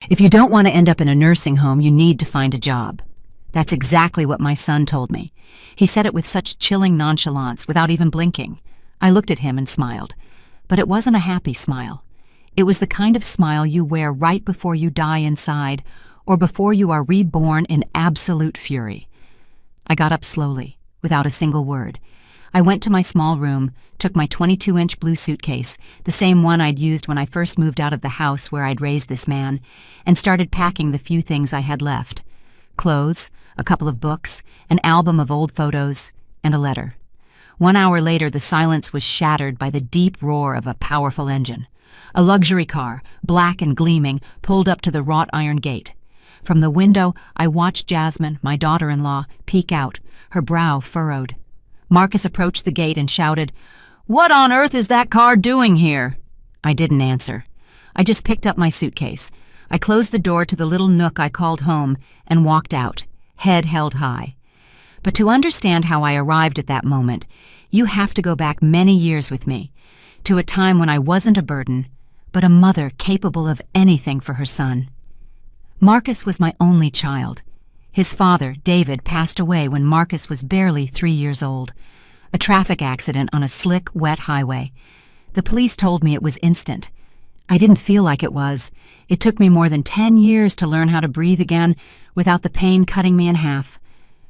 If you don't want to end up in a nursing home, you need to find a job. That's exactly what my son told me. He said it with such chilling nonchalance, without even blinking. I looked at him and smiled. But it wasn't a happy smile. It was the kind of smile you wear right before you die inside, or before you are reborn in absolute fury. I got up slowly, without a single word. I went to my small room, took my 22-inch blue suitcase, the same one I'd used when I first moved out of the house where I'd raised this man, and started packing the few things I had left. Clothes, a couple of books, an album of old photos, and a letter. 1 hour later, the silence was shattered by the deep roar of a powerful engine. A luxury car, black and gleaming, pulled up to the wrought iron gate. From the window, I watched Jasmine, my daughter-in-law, peek out, her brow furrowed. Marcus approached the gate and shouted, "What on earth is that car doing here?" I didn't answer. I just picked up my suitcase. I closed the door to the little nook I called home and walked out, head held high. But to understand how I arrived at that moment, you have to go back many years with me, to a time when I wasn't a burden, but a mother capable of anything for her son. Marcus was my only child. His father, David, passed away when Marcus was barely 3 years old. A traffic accident on a slick, wet highway. The police told me it was instant. I didn't feel like it was. It took me more than 10 years to learn how to breathe again without the pain cutting me in half.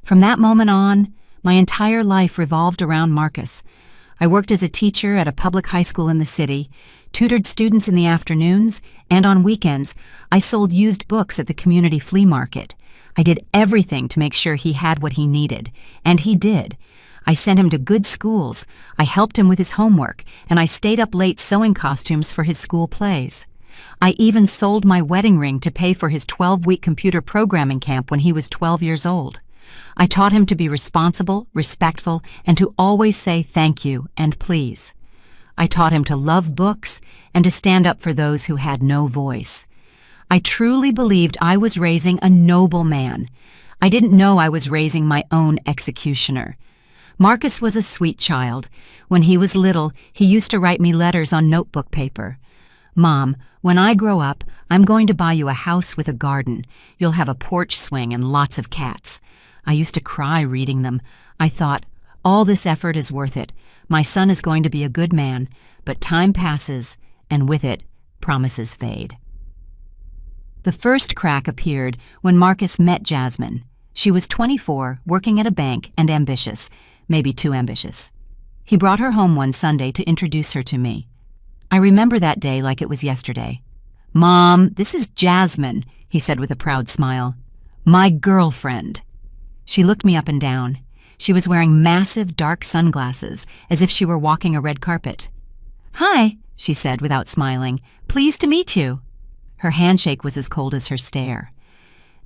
From that moment on, my entire life revolved around Marcus. I worked as a teacher at a public high school in the city, tutored students in the afternoons, and on weekends, I sold used books at the community flea market. I did everything to make sure he had what he needed, and he did. I sent him to good schools, I helped him with his homework, and I stayed up late sewing costumes for his school plays. I even sold my wedding ring to pay for his 12-week computer programming camp when he was 12 years old. I taught him to be responsible, respectful, and to always say thank you and please. I taught him to love books and to stand up for those who had no voice. I truly believed I was raising a noble man. I didn't know I was raising my own executioner. Marcus was a sweet child. When he was little, he used to write me letters on notebook paper. "Mom, when I grow up, I'm going to buy you a house with a garden. You'll have a porch swing and lots of cats." I used to cry reading them. I thought, all this effort is worth it. My son is going to be a good man, but time passes, and with it, promises fade. The first crack appeared when Marcus met Jasmine. She was 24, working at a bank, and ambitious, maybe too ambitious. He brought her home one Sunday to introduce her to me. I remember that day like it was yesterday. "Mom, this is Jasmine," he said with a proud smile. "My girlfriend." She looked me up and down. She was wearing massive dark sunglasses, as if she were walking a red carpet. "Hi," she said without smiling. "Pleased to meet you." Her handshake was as cold as her stare.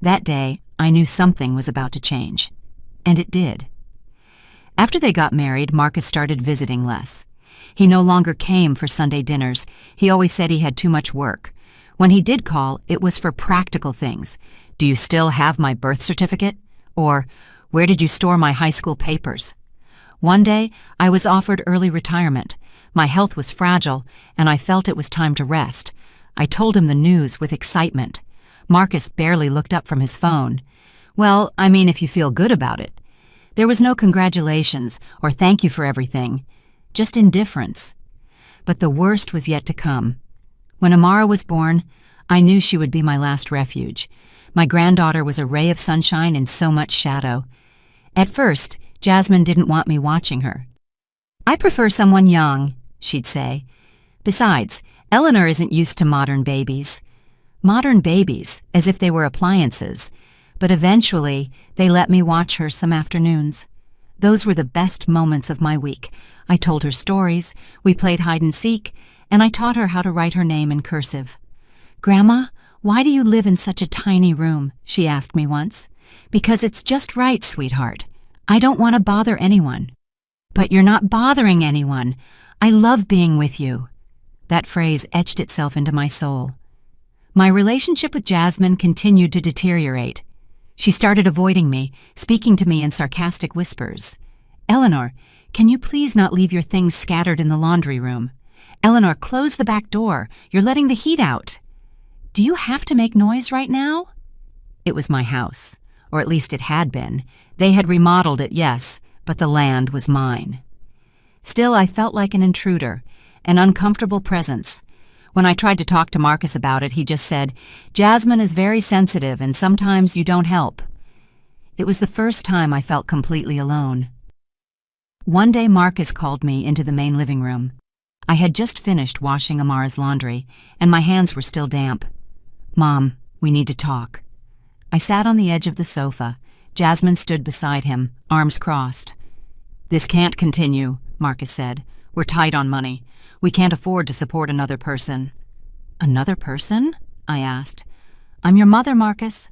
That day, I knew something was about to change. And it did. After they got married, Marcus started visiting less. He no longer came for Sunday dinners. He always said he had too much work. When he did call, it was for practical things. "Do you still have my birth certificate?" Or, "Where did you store my high school papers?" One day, I was offered early retirement. My health was fragile, and I felt it was time to rest. I told him the news with excitement. Marcus barely looked up from his phone. "Well, I mean, if you feel good about it." There was no congratulations or thank you for everything, just indifference. But the worst was yet to come. When Amara was born, I knew she would be my last refuge. My granddaughter was a ray of sunshine in so much shadow. At first, Jasmine didn't want me watching her. "I prefer someone young," she'd say. "Besides, Eleanor isn't used to modern babies." Modern babies, as if they were appliances. But eventually, they let me watch her some afternoons. Those were the best moments of my week. I told her stories, we played hide and seek, and I taught her how to write her name in cursive. "Grandma, why do you live in such a tiny room?" she asked me once. "Because it's just right, sweetheart. I don't want to bother anyone." "But you're not bothering anyone. I love being with you." That phrase etched itself into my soul. My relationship with Jasmine continued to deteriorate. She started avoiding me, speaking to me in sarcastic whispers. "Eleanor, can you please not leave your things scattered in the laundry room? Eleanor, close the back door. You're letting the heat out." "Do you have to make noise right now?" It was my house, or at least it had been. They had remodeled it, yes, but the land was mine. Still, I felt like an intruder, an uncomfortable presence. When I tried to talk to Marcus about it, he just said, "Jasmine is very sensitive and sometimes you don't help." It was the first time I felt completely alone. One day Marcus called me into the main living room. I had just finished washing Amara's laundry, and my hands were still damp. "Mom, we need to talk." I sat on the edge of the sofa. Jasmine stood beside him, arms crossed. "This can't continue," Marcus said. "We're tight on money. We can't afford to support another person." "Another person?" I asked. "I'm your mother, Marcus."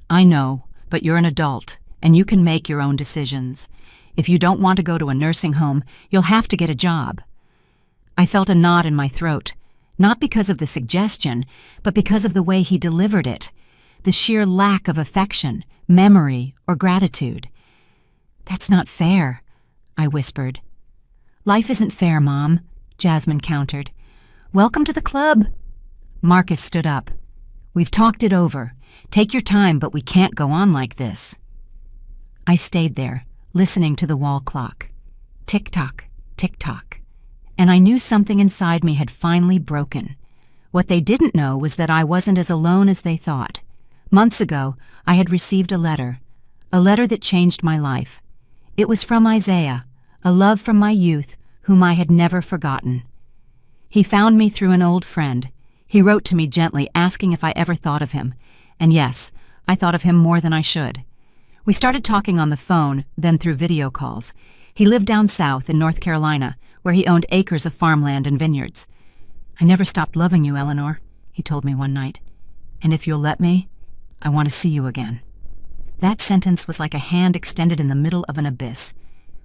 "I know, but you're an adult, and you can make your own decisions. If you don't want to go to a nursing home, you'll have to get a job." I felt a knot in my throat, not because of the suggestion, but because of the way he delivered it, the sheer lack of affection, memory, or gratitude. "That's not fair," I whispered. "Life isn't fair, Mom," Jasmine countered. "Welcome to the club." Marcus stood up. "We've talked it over. Take your time, but we can't go on like this." I stayed there, listening to the wall clock. Tick-tock, tick-tock. And I knew something inside me had finally broken. What they didn't know was that I wasn't as alone as they thought. Months ago, I had received a letter that changed my life. It was from Isaiah, a love from my youth, whom I had never forgotten. He found me through an old friend. He wrote to me gently, asking if I ever thought of him. And yes, I thought of him more than I should. We started talking on the phone, then through video calls. He lived down south in North Carolina, where he owned acres of farmland and vineyards. "I never stopped loving you, Eleanor," he told me one night. "And if you'll let me, I want to see you again." That sentence was like a hand extended in the middle of an abyss.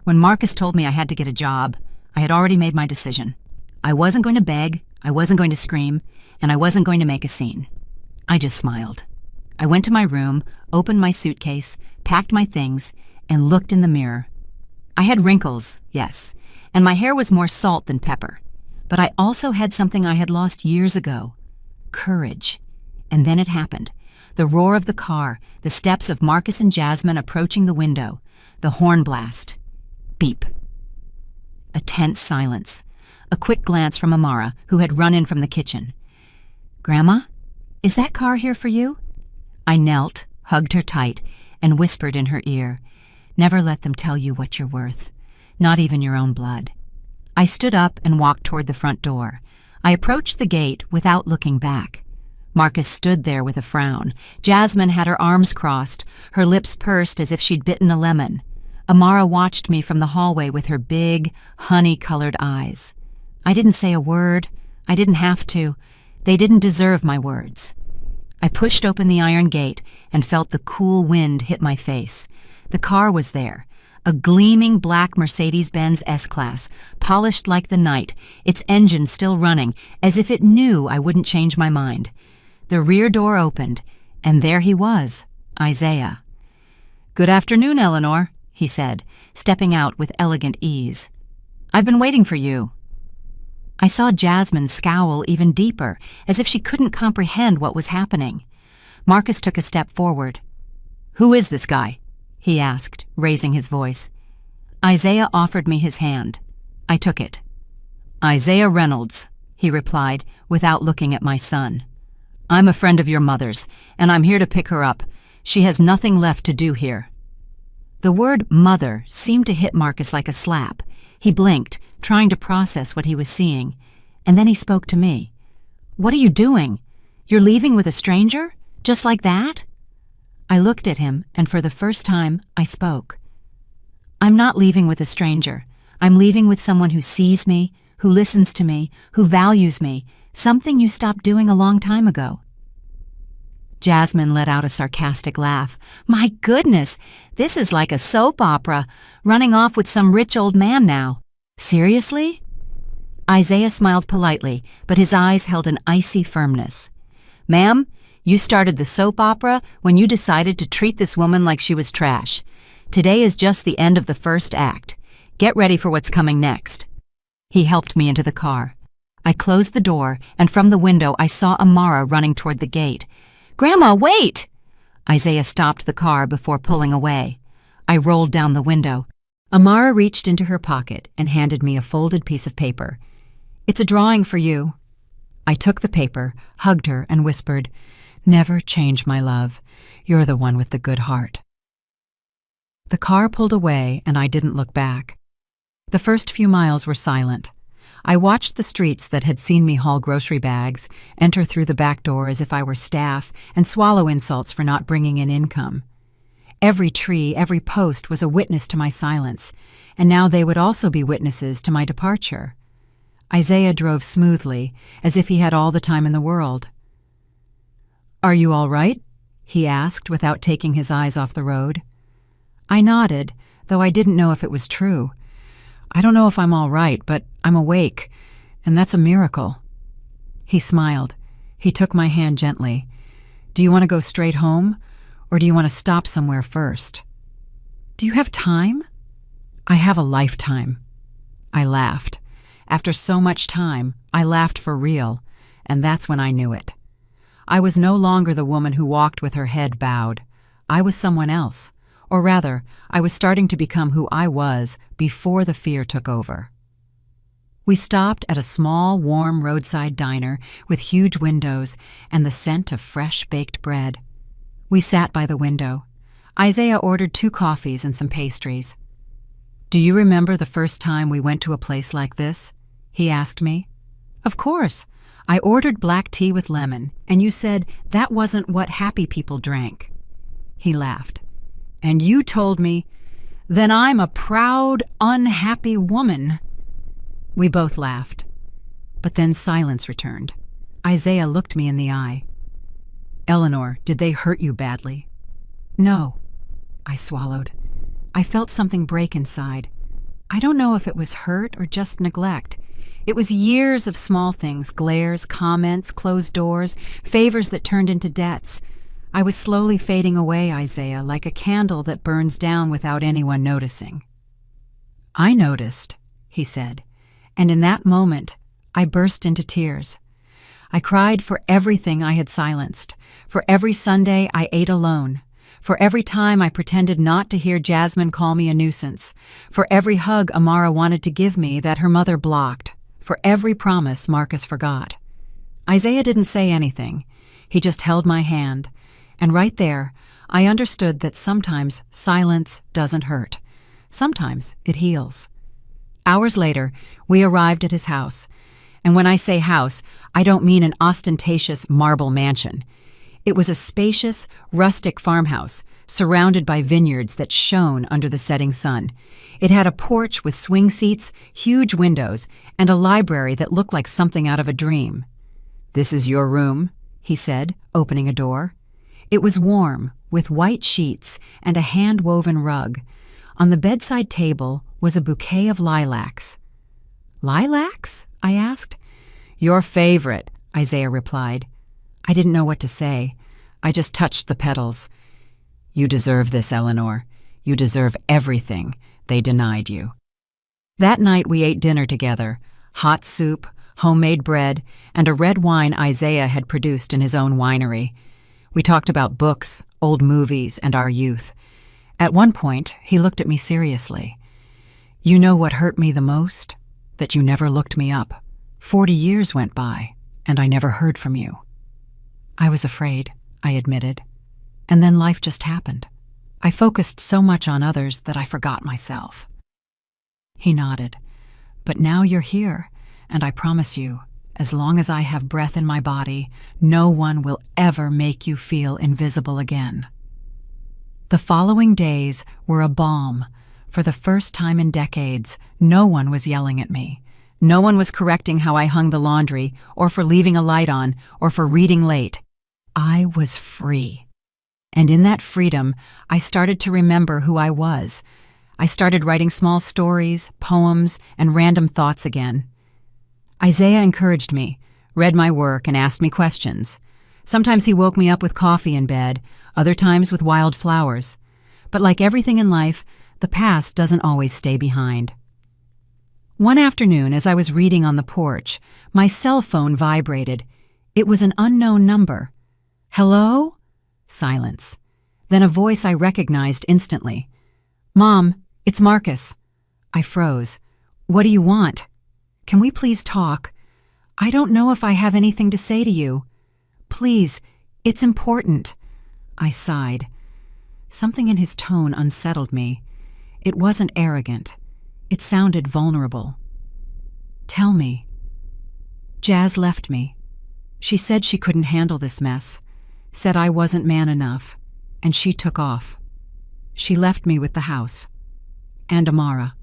When Marcus told me I had to get a job, I had already made my decision. I wasn't going to beg, I wasn't going to scream, and I wasn't going to make a scene. I just smiled. I went to my room, opened my suitcase, packed my things, and looked in the mirror. I had wrinkles, yes, and my hair was more salt than pepper. But I also had something I had lost years ago: courage. And then it happened. The roar of the car, the steps of Marcus and Jasmine approaching the window, the horn blast. Beep. A tense silence. A quick glance from Amara, who had run in from the kitchen. "Grandma, is that car here for you?" I knelt, hugged her tight, and whispered in her ear, "Never let them tell you what you're worth, not even your own blood." I stood up and walked toward the front door. I approached the gate without looking back. Marcus stood there with a frown. Jasmine had her arms crossed, her lips pursed as if she'd bitten a lemon. Amara watched me from the hallway with her big, honey-colored eyes. I didn't say a word. I didn't have to. They didn't deserve my words. I pushed open the iron gate and felt the cool wind hit my face. The car was there, a gleaming black Mercedes-Benz S-Class, polished like the night, its engine still running, as if it knew I wouldn't change my mind. The rear door opened, and there he was, Isaiah. "Good afternoon, Eleanor," he said, stepping out with elegant ease. "I've been waiting for you." I saw Jasmine scowl even deeper, as if she couldn't comprehend what was happening. Marcus took a step forward. "Who is this guy?" he asked, raising his voice. Isaiah offered me his hand. I took it. "Isaiah Reynolds," he replied, without looking at my son. "I'm a friend of your mother's, and I'm here to pick her up. She has nothing left to do here." The word mother seemed to hit Marcus like a slap. He blinked, trying to process what he was seeing, and then he spoke to me. "What are you doing? You're leaving with a stranger? Just like that?" I looked at him, and for the first time, I spoke. "I'm not leaving with a stranger. I'm leaving with someone who sees me, who listens to me, who values me, something you stopped doing a long time ago." Jasmine let out a sarcastic laugh. "My goodness, this is like a soap opera, running off with some rich old man now. Seriously?" Isaiah smiled politely, but his eyes held an icy firmness. "Ma'am, you started the soap opera when you decided to treat this woman like she was trash. Today is just the end of the first act. Get ready for what's coming next." He helped me into the car. I closed the door, and from the window I saw Amara running toward the gate. "Grandma, wait!" Isaiah stopped the car before pulling away. I rolled down the window. Amara reached into her pocket and handed me a folded piece of paper. "It's a drawing for you." I took the paper, hugged her, and whispered, "Never change, my love. You're the one with the good heart." The car pulled away, and I didn't look back. The first few miles were silent. I watched the streets that had seen me haul grocery bags, enter through the back door as if I were staff, and swallow insults for not bringing in income. Every tree, every post was a witness to my silence, and now they would also be witnesses to my departure. Isaiah drove smoothly, as if he had all the time in the world. "Are you all right?" he asked without taking his eyes off the road. I nodded, though I didn't know if it was true. "I don't know if I'm all right, but I'm awake, and that's a miracle." He smiled. He took my hand gently. "Do you want to go straight home, or do you want to stop somewhere first?" "Do you have time?" "I have a lifetime." I laughed. After so much time, I laughed for real, and that's when I knew it. I was no longer the woman who walked with her head bowed. I was someone else. Or rather, I was starting to become who I was before the fear took over. We stopped at a small, warm roadside diner with huge windows and the scent of fresh baked bread. We sat by the window. Isaiah ordered 2 coffees and some pastries. "Do you remember the first time we went to a place like this?" he asked me. "Of course. I ordered black tea with lemon, and you said that wasn't what happy people drank." He laughed. "And you told me, 'Then I'm a proud, unhappy woman.'" We both laughed. But then silence returned. Isaiah looked me in the eye. "Eleanor, did they hurt you badly?" "No." I swallowed. I felt something break inside. I don't know if it was hurt or just neglect. It was years of small things, glares, comments, closed doors, favors that turned into debts. I was slowly fading away, Isaiah, like a candle that burns down without anyone noticing. "I noticed," he said, and in that moment, I burst into tears. I cried for everything I had silenced, for every Sunday I ate alone, for every time I pretended not to hear Jasmine call me a nuisance, for every hug Amara wanted to give me that her mother blocked, for every promise Marcus forgot. Isaiah didn't say anything. He just held my hand. And right there, I understood that sometimes silence doesn't hurt. Sometimes it heals. Hours later, we arrived at his house. And when I say house, I don't mean an ostentatious marble mansion. It was a spacious, rustic farmhouse, surrounded by vineyards that shone under the setting sun. It had a porch with swing seats, huge windows, and a library that looked like something out of a dream. "This is your room," he said, opening a door. It was warm, with white sheets and a hand-woven rug. On the bedside table was a bouquet of lilacs. "Lilacs?" I asked. "Your favorite," Isaiah replied. I didn't know what to say. I just touched the petals. "You deserve this, Eleanor. You deserve everything they denied you." That night we ate dinner together, hot soup, homemade bread, and a red wine Isaiah had produced in his own winery. We talked about books, old movies, and our youth. At one point, he looked at me seriously. "You know what hurt me the most? That you never looked me up. 40 years went by, and I never heard from you." I was afraid, I admitted. And then life just happened. I focused so much on others that I forgot myself. He nodded. "But now you're here, and I promise you, as long as I have breath in my body, no one will ever make you feel invisible again." The following days were a balm. For the first time in decades, no one was yelling at me. No one was correcting how I hung the laundry, or for leaving a light on, or for reading late. I was free. And in that freedom, I started to remember who I was. I started writing small stories, poems, and random thoughts again. Isaiah encouraged me, read my work, and asked me questions. Sometimes he woke me up with coffee in bed, other times with wild flowers. But like everything in life, the past doesn't always stay behind. One afternoon, as I was reading on the porch, my cell phone vibrated. It was an unknown number. "Hello?" Silence. Then a voice I recognized instantly. "Mom, it's Marcus." I froze. "What do you want?" "Can we please talk? I don't know if I have anything to say to you. Please, it's important." I sighed. Something in his tone unsettled me. It wasn't arrogant. It sounded vulnerable. "Tell me." Jazz left me. She said she couldn't handle this mess, said I wasn't man enough, and she took off. She left me with the house. And Amara.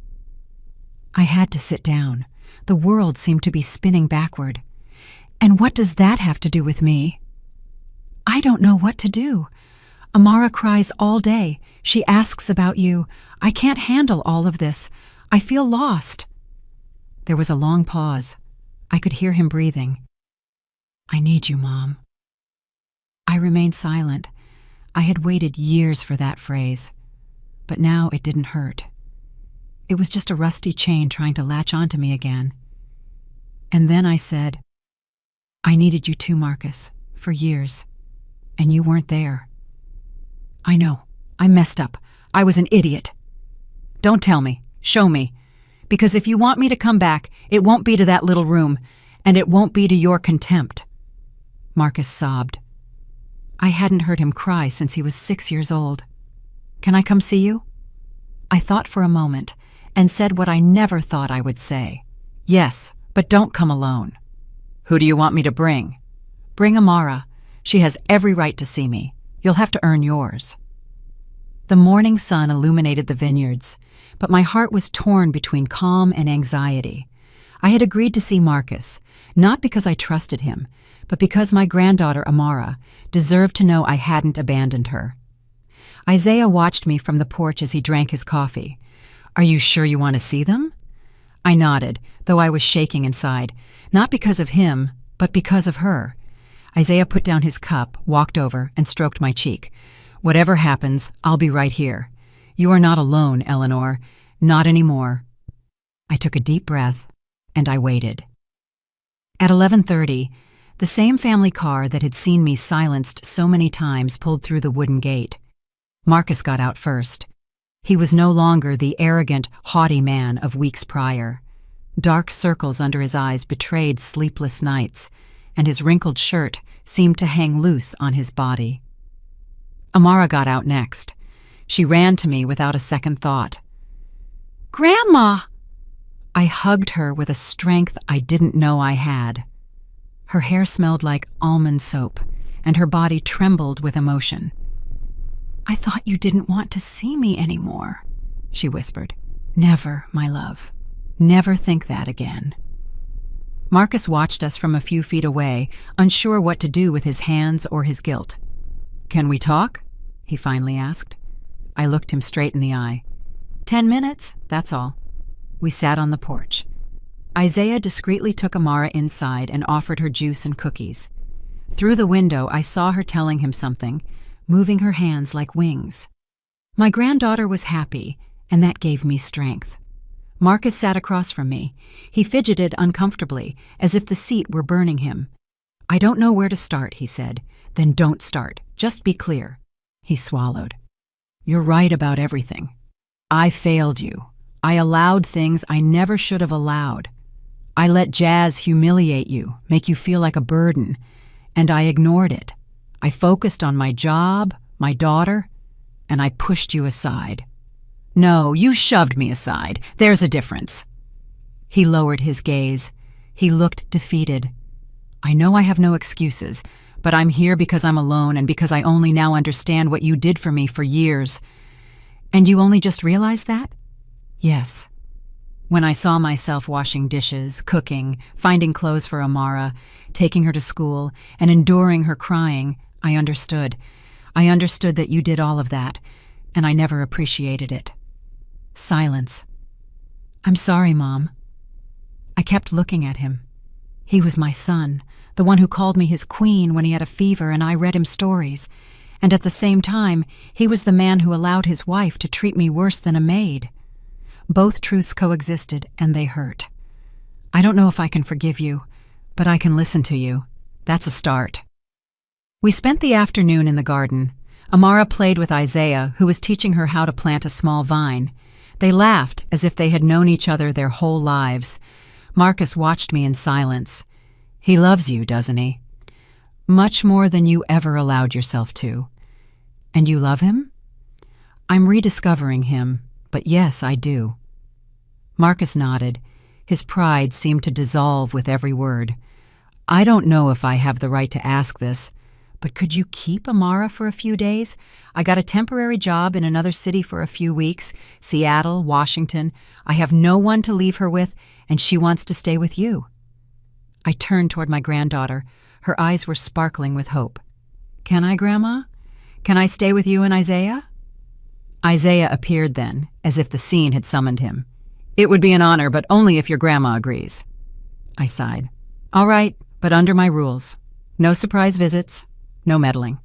I had to sit down. The world seemed to be spinning backward. And what does that have to do with me? I don't know what to do. Amara cries all day. She asks about you. I can't handle all of this. I feel lost. There was a long pause. I could hear him breathing. "I need you, Mom." I remained silent. I had waited years for that phrase. But now it didn't hurt. It was just a rusty chain trying to latch onto me again. And then I said, "I needed you too, Marcus, for years. And you weren't there." "I know. I messed up. I was an idiot." "Don't tell me. Show me. Because if you want me to come back, it won't be to that little room, and it won't be to your contempt." Marcus sobbed. I hadn't heard him cry since he was 6 years old. "Can I come see you?" I thought for a moment and said what I never thought I would say. "Yes, but don't come alone." "Who do you want me to bring?" "Bring Amara. She has every right to see me. You'll have to earn yours." The morning sun illuminated the vineyards, but my heart was torn between calm and anxiety. I had agreed to see Marcus, not because I trusted him, but because my granddaughter Amara deserved to know I hadn't abandoned her. Isaiah watched me from the porch as he drank his coffee. "Are you sure you want to see them?" I nodded, though I was shaking inside, not because of him, but because of her. Isaiah put down his cup, walked over, and stroked my cheek. "Whatever happens, I'll be right here. You are not alone, Eleanor. Not anymore." I took a deep breath, and I waited. At 11:30, the same family car that had seen me silenced so many times pulled through the wooden gate. Marcus got out first. He was no longer the arrogant, haughty man of weeks prior. Dark circles under his eyes betrayed sleepless nights, and his wrinkled shirt seemed to hang loose on his body. Amara got out next. She ran to me without a second thought. "Grandma!" I hugged her with a strength I didn't know I had. Her hair smelled like almond soap, and her body trembled with emotion. "I thought you didn't want to see me anymore," she whispered. "Never, my love. Never think that again." Marcus watched us from a few feet away, unsure what to do with his hands or his guilt. "Can we talk?" he finally asked. I looked him straight in the eye. 10 minutes, that's all." We sat on the porch. Isaiah discreetly took Amara inside and offered her juice and cookies. Through the window, I saw her telling him something, moving her hands like wings. My granddaughter was happy, and that gave me strength. Marcus sat across from me. He fidgeted uncomfortably, as if the seat were burning him. "I don't know where to start," he said. "Then don't start. Just be clear." He swallowed. "You're right about everything. I failed you. I allowed things I never should have allowed. I let Jazz humiliate you, make you feel like a burden, and I ignored it. I focused on my job, my daughter, and I pushed you aside. No, you shoved me aside. There's a difference." He lowered his gaze. He looked defeated. "I know I have no excuses, but I'm here because I'm alone and because I only now understand what you did for me for years." "And you only just realized that?" "Yes. When I saw myself washing dishes, cooking, finding clothes for Amara, taking her to school, and enduring her crying, I understood. I understood that you did all of that, and I never appreciated it." Silence. "I'm sorry, Mom." I kept looking at him. He was my son, the one who called me his queen when he had a fever and I read him stories. And at the same time, he was the man who allowed his wife to treat me worse than a maid. Both truths coexisted, and they hurt. I don't know if I can forgive you, but I can listen to you. That's a start. We spent the afternoon in the garden. Amara played with Isaiah, who was teaching her how to plant a small vine. They laughed as if they had known each other their whole lives. Marcus watched me in silence. He loves you, doesn't he? Much more than you ever allowed yourself to. And you love him? I'm rediscovering him, but yes, I do. Marcus nodded. His pride seemed to dissolve with every word. I don't know if I have the right to ask this, but could you keep Amara for a few days? I got a temporary job in another city for a few weeks, Seattle, Washington. I have no one to leave her with, and she wants to stay with you. I turned toward my granddaughter. Her eyes were sparkling with hope. Can I, Grandma? Can I stay with you and Isaiah? Isaiah appeared then, as if the scene had summoned him. It would be an honor, but only if your grandma agrees. I sighed. All right, but under my rules. No surprise visits, no meddling.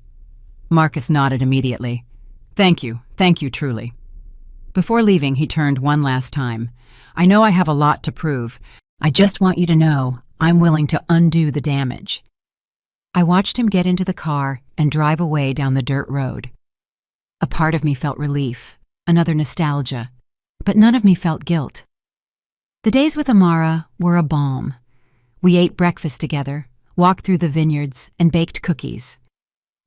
Marcus nodded immediately. Thank you truly. Before leaving, he turned one last time. I know I have a lot to prove. I just want you to know I'm willing to undo the damage. I watched him get into the car and drive away down the dirt road. A part of me felt relief, another nostalgia, but none of me felt guilt. The days with Amara were a balm. We ate breakfast together, walked through the vineyards, and baked cookies.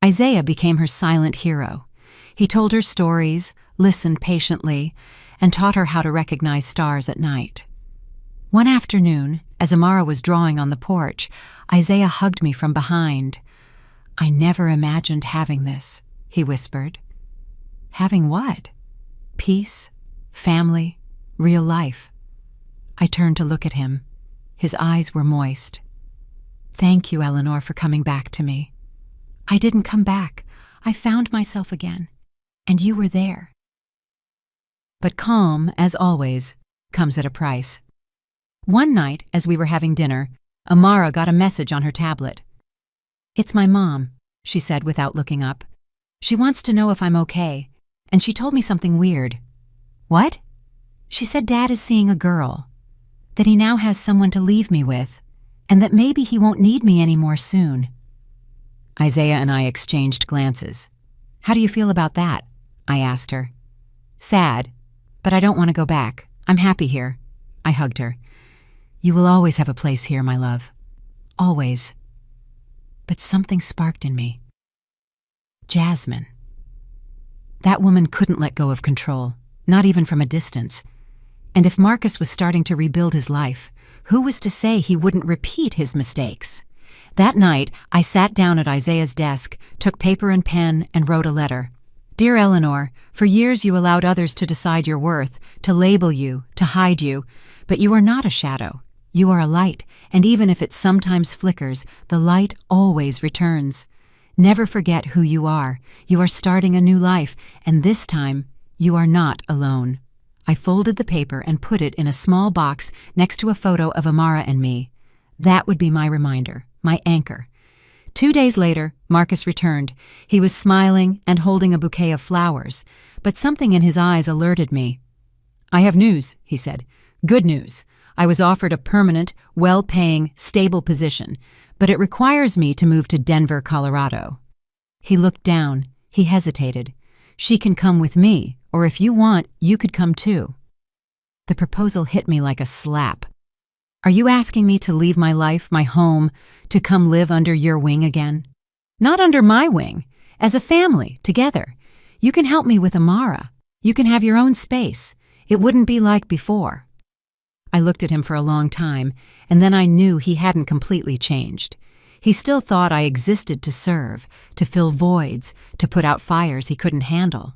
Isaiah became her silent hero. He told her stories, listened patiently, and taught her how to recognize stars at night. One afternoon, as Amara was drawing on the porch, Isaiah hugged me from behind. I never imagined having this, he whispered. Having what? Peace, family, real life. I turned to look at him. His eyes were moist. Thank you, Eleanor, for coming back to me. I didn't come back. I found myself again, and you were there. But calm, as always, comes at a price. One night, as we were having dinner, Amara got a message on her tablet. It's my mom, she said without looking up. She wants to know if I'm okay, and she told me something weird. What? She said Dad is seeing a girl, that he now has someone to leave me with, and that maybe he won't need me anymore soon. Isaiah and I exchanged glances. How do you feel about that? I asked her. Sad, but I don't want to go back. I'm happy here. I hugged her. You will always have a place here, my love. Always. But something sparked in me. Jasmine. That woman couldn't let go of control, not even from a distance. And if Marcus was starting to rebuild his life, who was to say he wouldn't repeat his mistakes? That night, I sat down at Isaiah's desk, took paper and pen, and wrote a letter. Dear Eleanor, for years you allowed others to decide your worth, to label you, to hide you, but you are not a shadow. You are a light, and even if it sometimes flickers, the light always returns. Never forget who you are. You are starting a new life, and this time, you are not alone. I folded the paper and put it in a small box next to a photo of Amara and me. That would be my reminder, my anchor. 2 days later, Marcus returned. He was smiling and holding a bouquet of flowers, but something in his eyes alerted me. I have news, he said. Good news. I was offered a permanent, well-paying, stable position, but it requires me to move to Denver, Colorado. He looked down. He hesitated. She can come with me, or if you want, you could come too. The proposal hit me like a slap. Are you asking me to leave my life, my home, to come live under your wing again? Not under my wing, as a family, together. You can help me with Amara. You can have your own space. It wouldn't be like before. I looked at him for a long time, and then I knew he hadn't completely changed. He still thought I existed to serve, to fill voids, to put out fires he couldn't handle.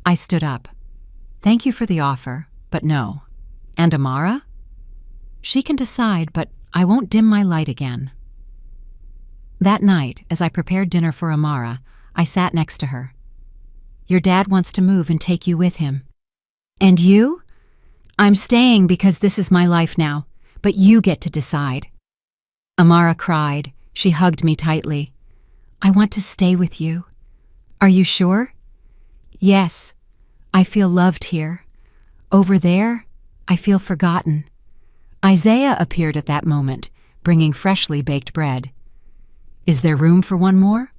I stood up. Thank you for the offer, but no. And Amara? She can decide, but I won't dim my light again. That night, as I prepared dinner for Amara, I sat next to her. Your dad wants to move and take you with him. And you? I'm staying because this is my life now, but you get to decide. Amara cried. She hugged me tightly. I want to stay with you. Are you sure? Yes. I feel loved here. Over there, I feel forgotten. Isaiah appeared at that moment, bringing freshly baked bread. Is there room for one more?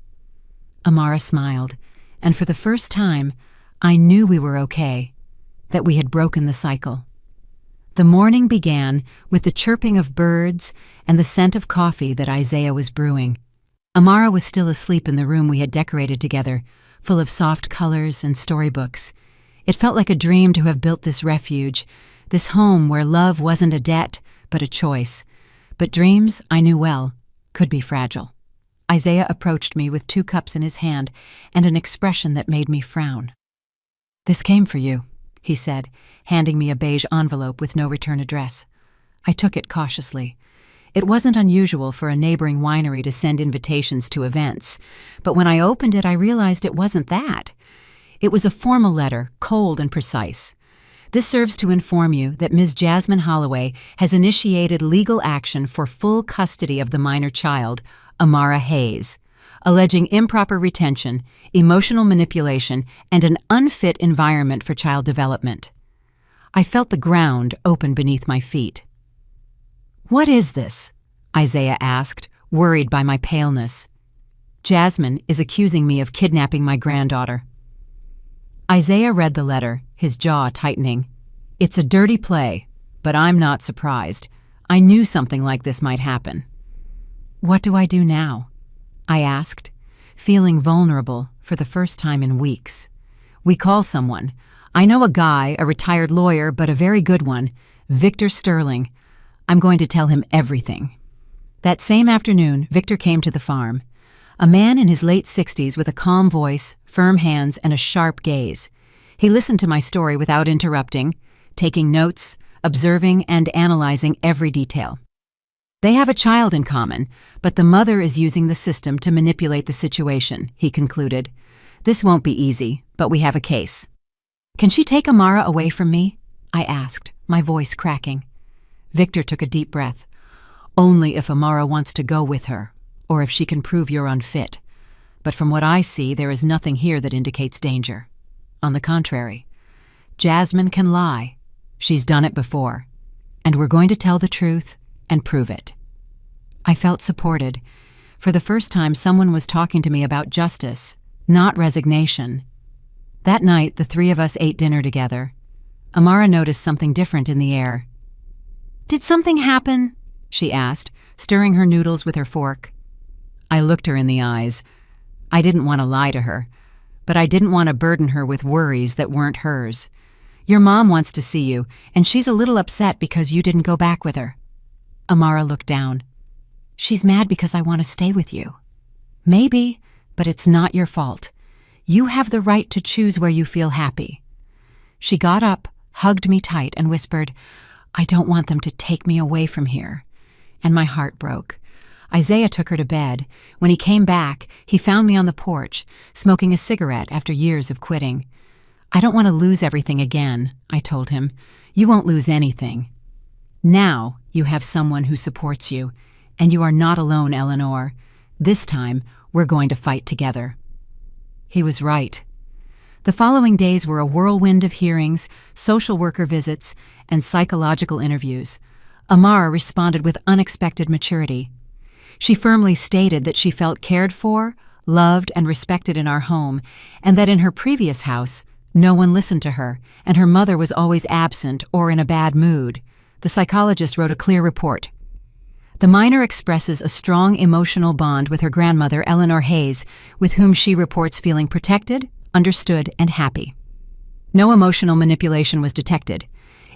Amara smiled, and for the first time, I knew we were okay, that we had broken the cycle. The morning began with the chirping of birds and the scent of coffee that Isaiah was brewing. Amara was still asleep in the room we had decorated together, full of soft colors and storybooks. It felt like a dream to have built this refuge, this home where love wasn't a debt, but a choice. But dreams, I knew well, could be fragile. Isaiah approached me with 2 cups in his hand and an expression that made me frown. "This came for you," he said, handing me a beige envelope with no return address. I took it cautiously. It wasn't unusual for a neighboring winery to send invitations to events, but when I opened it, I realized it wasn't that. It was a formal letter, cold and precise. This serves to inform you that Ms. Jasmine Holloway has initiated legal action for full custody of the minor child, Amara Hayes, alleging improper retention, emotional manipulation, and an unfit environment for child development. I felt the ground open beneath my feet. "What is this?" Isaiah asked, worried by my paleness. "Jasmine is accusing me of kidnapping my granddaughter." Isaiah read the letter, his jaw tightening. "It's a dirty play, but I'm not surprised. I knew something like this might happen." "What do I do now?" I asked, feeling vulnerable for the first time in weeks. "We call someone. I know a guy, a retired lawyer, but a very good one, Victor Sterling. I'm going to tell him everything." That same afternoon, Victor came to the farm. A man in his late 60s with a calm voice, firm hands, and a sharp gaze. He listened to my story without interrupting, taking notes, observing, and analyzing every detail. "They have a child in common, but the mother is using the system to manipulate the situation," he concluded. "This won't be easy, but we have a case." "Can she take Amara away from me?" I asked, my voice cracking. Victor took a deep breath. "Only if Amara wants to go with her, or if she can prove you're unfit. But from what I see, there is nothing here that indicates danger. On the contrary, Jasmine can lie. She's done it before. And we're going to tell the truth and prove it." I felt supported. For the first time, someone was talking to me about justice, not resignation. That night, the 3 of us ate dinner together. Amara noticed something different in the air. "Did something happen?" she asked, stirring her noodles with her fork. I looked her in the eyes. I didn't want to lie to her, but I didn't want to burden her with worries that weren't hers. "Your mom wants to see you, and she's a little upset because you didn't go back with her." Amara looked down. "She's mad because I want to stay with you." "Maybe, but it's not your fault. You have the right to choose where you feel happy." She got up, hugged me tight, and whispered, "I don't want them to take me away from here." And my heart broke. Isaiah took her to bed. When he came back, he found me on the porch, smoking a cigarette after years of quitting. "I don't want to lose everything again," I told him. "You won't lose anything. Now you have someone who supports you, and you are not alone, Eleanor. This time, we're going to fight together." He was right. The following days were a whirlwind of hearings, social worker visits, and psychological interviews. Amara responded with unexpected maturity. She firmly stated that she felt cared for, loved, and respected in our home, and that in her previous house, no one listened to her, and her mother was always absent or in a bad mood. The psychologist wrote a clear report. The minor expresses a strong emotional bond with her grandmother, Eleanor Hayes, with whom she reports feeling protected, understood, and happy. No emotional manipulation was detected.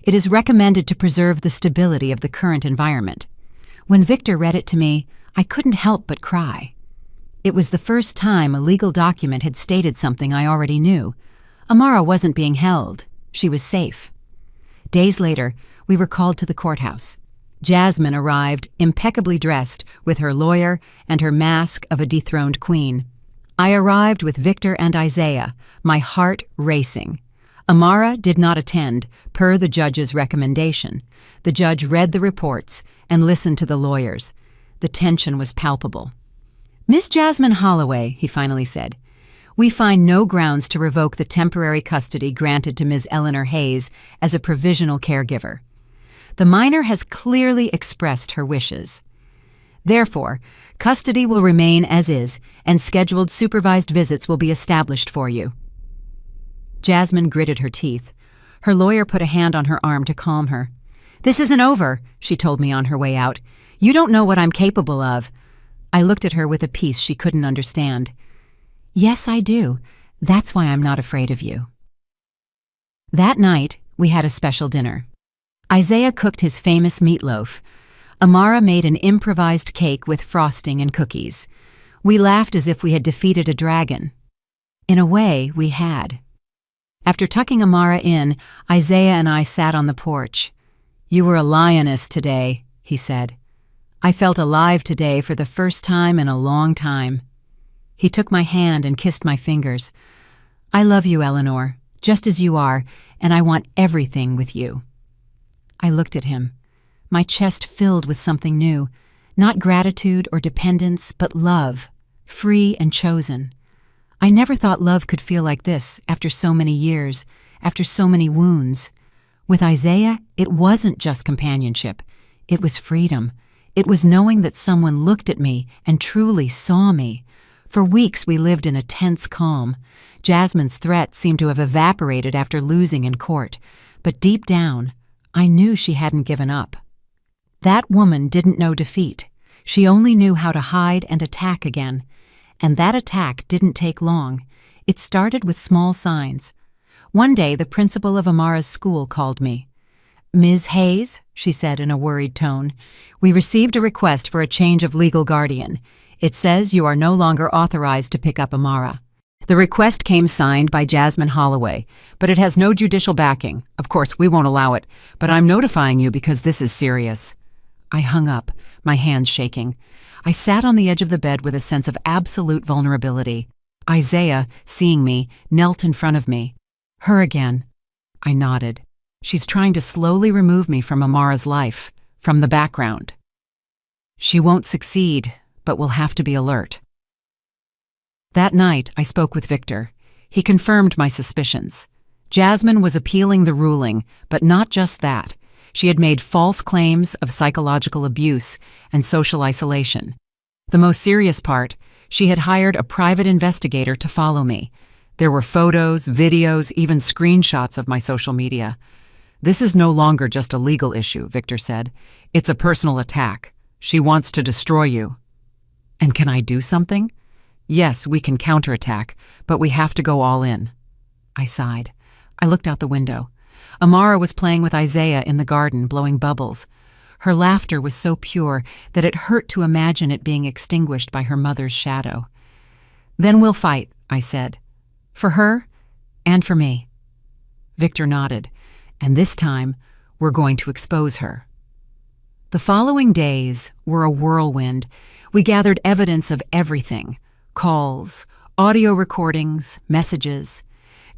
It is recommended to preserve the stability of the current environment. When Victor read it to me, I couldn't help but cry. It was the first time a legal document had stated something I already knew. Amara wasn't being held. She was safe. Days later, we were called to the courthouse. Jasmine arrived, impeccably dressed, with her lawyer and her mask of a dethroned queen. I arrived with Victor and Isaiah, my heart racing. Amara did not attend, per the judge's recommendation. The judge read the reports and listened to the lawyers. The tension was palpable. "Miss Jasmine Holloway," he finally said, We find no grounds to revoke the temporary custody granted to Ms. Eleanor Hayes as a provisional caregiver. The minor has clearly expressed her wishes. Therefore, custody will remain as is, and scheduled supervised visits will be established for you." Jasmine gritted her teeth. Her lawyer put a hand on her arm to calm her. "This isn't over," she told me on her way out. "You don't know what I'm capable of." I looked at her with a peace she couldn't understand. "Yes, I do. That's why I'm not afraid of you." That night, we had a special dinner. Isaiah cooked his famous meatloaf. Amara made an improvised cake with frosting and cookies. We laughed as if we had defeated a dragon. In a way, we had. After tucking Amara in, Isaiah and I sat on the porch. "You were a lioness today," he said. "I felt alive today for the first time in a long time." He took my hand and kissed my fingers. "I love you, Eleanor, just as you are, and I want everything with you." I looked at him. My chest filled with something new, not gratitude or dependence, but love, free and chosen. I never thought love could feel like this after so many years, after so many wounds. With Isaiah, it wasn't just companionship. It was freedom. It was knowing that someone looked at me and truly saw me. For weeks we lived in a tense calm. Jasmine's threat seemed to have evaporated after losing in court, but deep down, I knew she hadn't given up. That woman didn't know defeat. She only knew how to hide and attack again. And that attack didn't take long. It started with small signs. One day, the principal of Amara's school called me. "Ms. Hayes," she said in a worried tone, "we received a request for a change of legal guardian. It says you are no longer authorized to pick up Amara." The request came signed by Jasmine Holloway, but it has no judicial backing. Of course, we won't allow it, but I'm notifying you because this is serious. I hung up, my hands shaking. I sat on the edge of the bed with a sense of absolute vulnerability. Isaiah, seeing me, knelt in front of me. "Her again." I nodded. "She's trying to slowly remove me from Amara's life, from the background. She won't succeed, but we'll have to be alert." That night, I spoke with Victor. He confirmed my suspicions. Jasmine was appealing the ruling, but not just that. She had made false claims of psychological abuse and social isolation. The most serious part, she had hired a private investigator to follow me. There were photos, videos, even screenshots of my social media. "This is no longer just a legal issue," Victor said. "It's a personal attack. She wants to destroy you." "And can I do something?" "Yes, we can counterattack, but we have to go all in." I sighed. I looked out the window. Amara was playing with Isaiah in the garden, blowing bubbles. Her laughter was so pure that it hurt to imagine it being extinguished by her mother's shadow. "Then we'll fight," I said. "For her and for me." Victor nodded. "And this time, we're going to expose her." The following days were a whirlwind. We gathered evidence of everything. Calls, audio recordings, messages.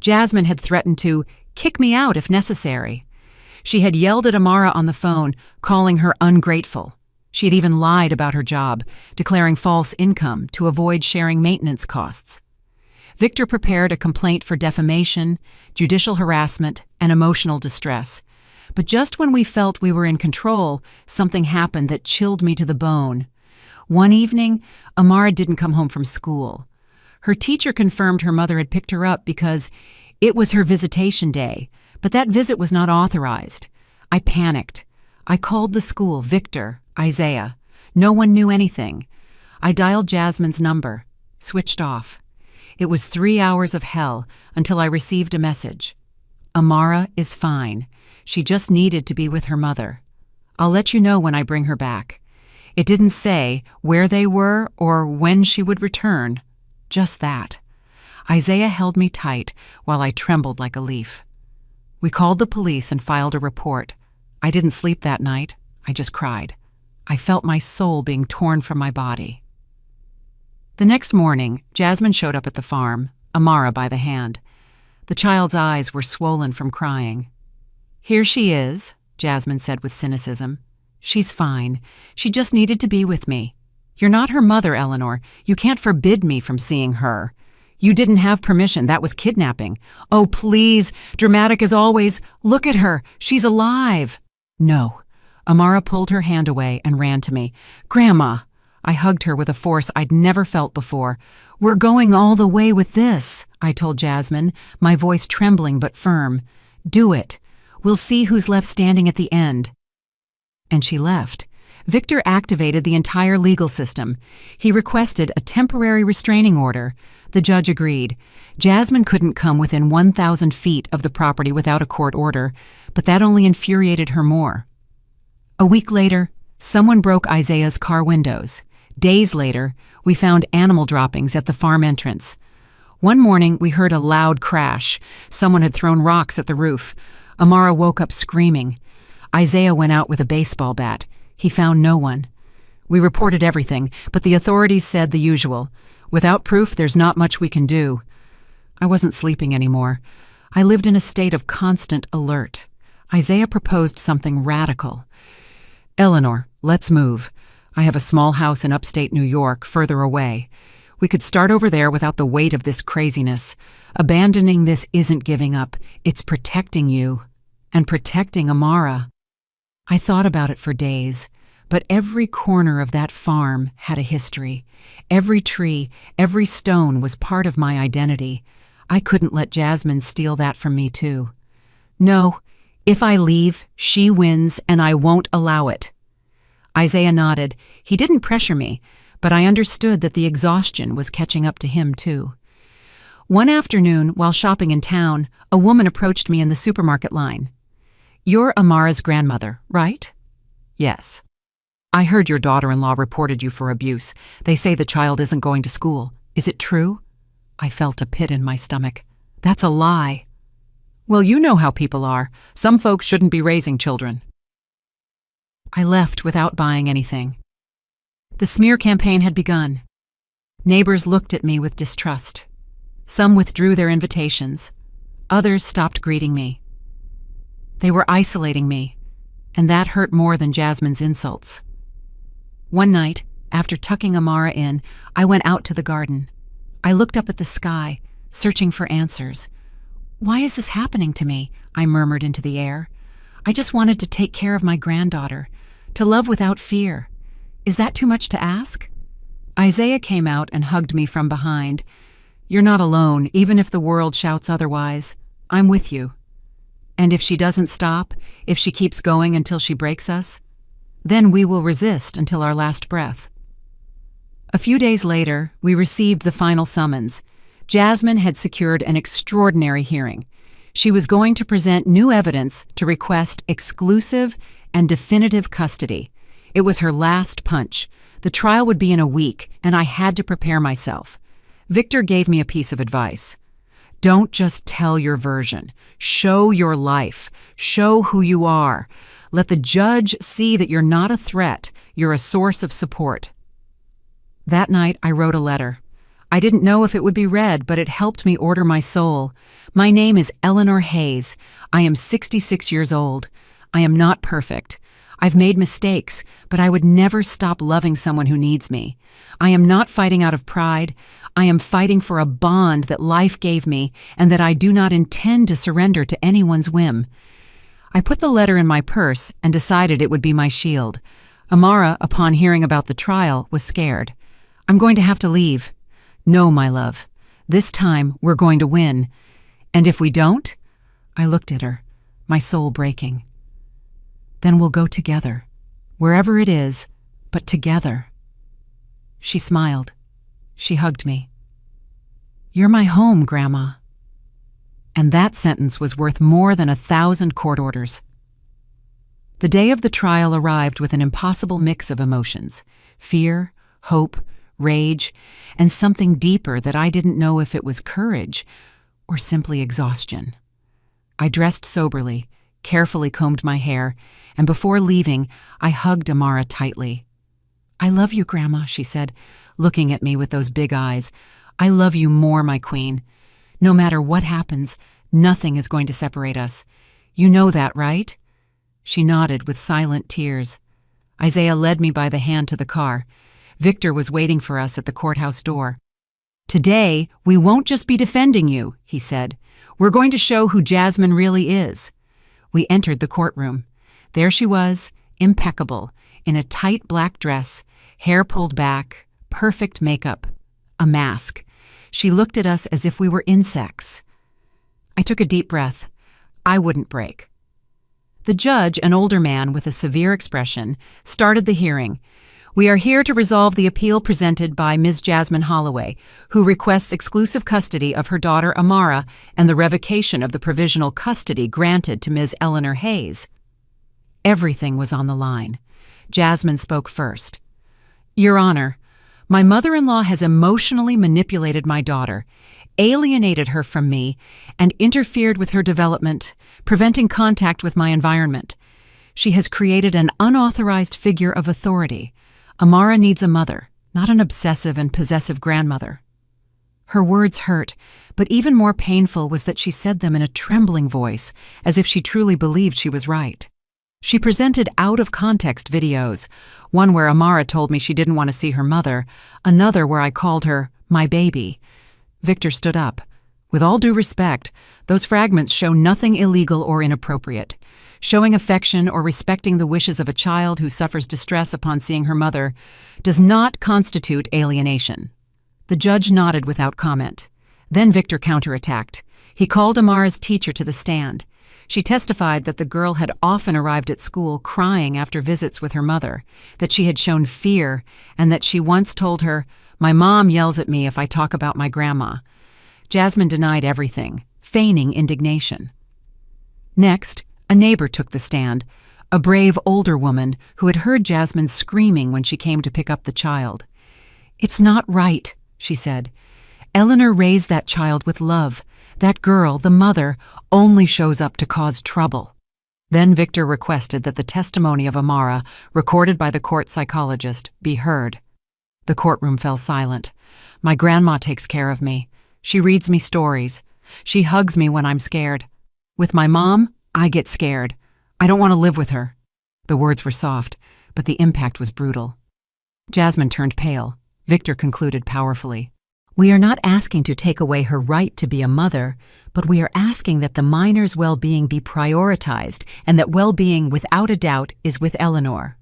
Jasmine had threatened to kick me out if necessary. She had yelled at Amara on the phone, calling her ungrateful. She had even lied about her job, declaring false income to avoid sharing maintenance costs. Victor prepared a complaint for defamation, judicial harassment, and emotional distress. But just when we felt we were in control, something happened that chilled me to the bone. One evening, Amara didn't come home from school. Her teacher confirmed her mother had picked her up because it was her visitation day, but that visit was not authorized. I panicked. I called the school, Victor, Isaiah. No one knew anything. I dialed Jasmine's number, switched off. It was 3 hours of hell until I received a message. "Amara is fine. She just needed to be with her mother. I'll let you know when I bring her back." It didn't say where they were or when she would return. Just that. Isaiah held me tight while I trembled like a leaf. We called the police and filed a report. I didn't sleep that night. I just cried. I felt my soul being torn from my body. The next morning, Jasmine showed up at the farm, Amara by the hand. The child's eyes were swollen from crying. "Here she is," Jasmine said with cynicism. "She's fine. She just needed to be with me. You're not her mother, Eleanor. You can't forbid me from seeing her. You didn't have permission. That was kidnapping. Oh, please, dramatic as always. Look at her. She's alive. No. Amara pulled her hand away and ran to me. Grandma. I hugged her with a force I'd never felt before. We're going all the way with this, I told Jasmine, my voice trembling but firm. Do it. We'll see who's left standing at the end. And she left. Victor activated the entire legal system. He requested a temporary restraining order. The judge agreed. Jasmine couldn't come within 1,000 feet of the property without a court order, but that only infuriated her more. A week later, someone broke Isaiah's car windows. Days later, we found animal droppings at the farm entrance. One morning, we heard a loud crash. Someone had thrown rocks at the roof. Amara woke up screaming. Isaiah went out with a baseball bat. He found no one. We reported everything, but the authorities said the usual. Without proof, there's not much we can do. I wasn't sleeping anymore. I lived in a state of constant alert. Isaiah proposed something radical. Eleanor, let's move. I have a small house in upstate New York, further away. We could start over there without the weight of this craziness. Abandoning this isn't giving up. It's protecting you. And protecting Amara. I thought about it for days, but every corner of that farm had a history. Every tree, every stone was part of my identity. I couldn't let Jasmine steal that from me, too. No, if I leave, she wins, and I won't allow it. Isaiah nodded. He didn't pressure me, but I understood that the exhaustion was catching up to him, too. One afternoon, while shopping in town, a woman approached me in the supermarket line. You're Amara's grandmother, right? Yes. I heard your daughter-in-law reported you for abuse. They say the child isn't going to school. Is it true? I felt a pit in my stomach. That's a lie. Well, you know how people are. Some folks shouldn't be raising children. I left without buying anything. The smear campaign had begun. Neighbors looked at me with distrust. Some withdrew their invitations. Others stopped greeting me. They were isolating me, and that hurt more than Jasmine's insults. One night, after tucking Amara in, I went out to the garden. I looked up at the sky, searching for answers. Why is this happening to me? I murmured into the air. I just wanted to take care of my granddaughter, to love without fear. Is that too much to ask? Isaiah came out and hugged me from behind. You're not alone, even if the world shouts otherwise. I'm with you. And if she doesn't stop, if she keeps going until she breaks us, then we will resist until our last breath. A few days later, we received the final summons. Jasmine had secured an extraordinary hearing. She was going to present new evidence to request exclusive and definitive custody. It was her last punch. The trial would be in a week, and I had to prepare myself. Victor gave me a piece of advice. Don't just tell your version. Show your life. Show who you are. Let the judge see that you're not a threat. You're a source of support. That night, I wrote a letter. I didn't know if it would be read, but it helped me order my soul. My name is Eleanor Hayes. I am 66 years old. I am not perfect. I've made mistakes, but I would never stop loving someone who needs me. I am not fighting out of pride. I am fighting for a bond that life gave me and that I do not intend to surrender to anyone's whim. I put the letter in my purse and decided it would be my shield. Amara, upon hearing about the trial, was scared. I'm going to have to leave. No, my love. This time, we're going to win. And if we don't? I looked at her, my soul breaking. Then we'll go together, wherever it is, but together. She smiled. She hugged me. You're my home, Grandma. And that sentence was worth more than 1,000 court orders. The day of the trial arrived with an impossible mix of emotions: fear, hope, rage, and something deeper that I didn't know if it was courage or simply exhaustion. I dressed soberly, carefully combed my hair, and before leaving, I hugged Amara tightly. I love you, Grandma, she said, looking at me with those big eyes. I love you more, my queen. No matter what happens, nothing is going to separate us. You know that, right? She nodded with silent tears. Isaiah led me by the hand to the car. Victor was waiting for us at the courthouse door. "Today, we won't just be defending you," he said. "We're going to show who Jasmine really is." We entered the courtroom. There she was, impeccable, in a tight black dress, hair pulled back, perfect makeup, a mask. She looked at us as if we were insects. I took a deep breath. I wouldn't break. The judge, an older man with a severe expression, started the hearing. "We are here to resolve the appeal presented by Ms. Jasmine Holloway, who requests exclusive custody of her daughter Amara and the revocation of the provisional custody granted to Ms. Eleanor Hayes." Everything was on the line. Jasmine spoke first. "Your Honor, my mother-in-law has emotionally manipulated my daughter, alienated her from me, and interfered with her development, preventing contact with my environment. She has created an unauthorized figure of authority. Amara needs a mother, not an obsessive and possessive grandmother." Her words hurt, but even more painful was that she said them in a trembling voice, as if she truly believed she was right. She presented out-of-context videos, one where Amara told me she didn't want to see her mother, another where I called her my baby. Victor stood up. "With all due respect, those fragments show nothing illegal or inappropriate. Showing affection or respecting the wishes of a child who suffers distress upon seeing her mother does not constitute alienation." The judge nodded without comment. Then Victor counterattacked. He called Amara's teacher to the stand. She testified that the girl had often arrived at school crying after visits with her mother, that she had shown fear, and that she once told her, "My mom yells at me if I talk about my grandma." Jasmine denied everything, feigning indignation. Next, a neighbor took the stand, a brave older woman who had heard Jasmine screaming when she came to pick up the child. "It's not right," she said. "Eleanor raised that child with love. That girl, the mother, only shows up to cause trouble." Then Victor requested that the testimony of Amara, recorded by the court psychologist, be heard. The courtroom fell silent. "My grandma takes care of me. She reads me stories. She hugs me when I'm scared. With my mom, I get scared. I don't want to live with her." The words were soft, but the impact was brutal. Jasmine turned pale. Victor concluded powerfully. "We are not asking to take away her right to be a mother, but we are asking that the minor's well-being be prioritized and that well-being, without a doubt, is with Eleanor."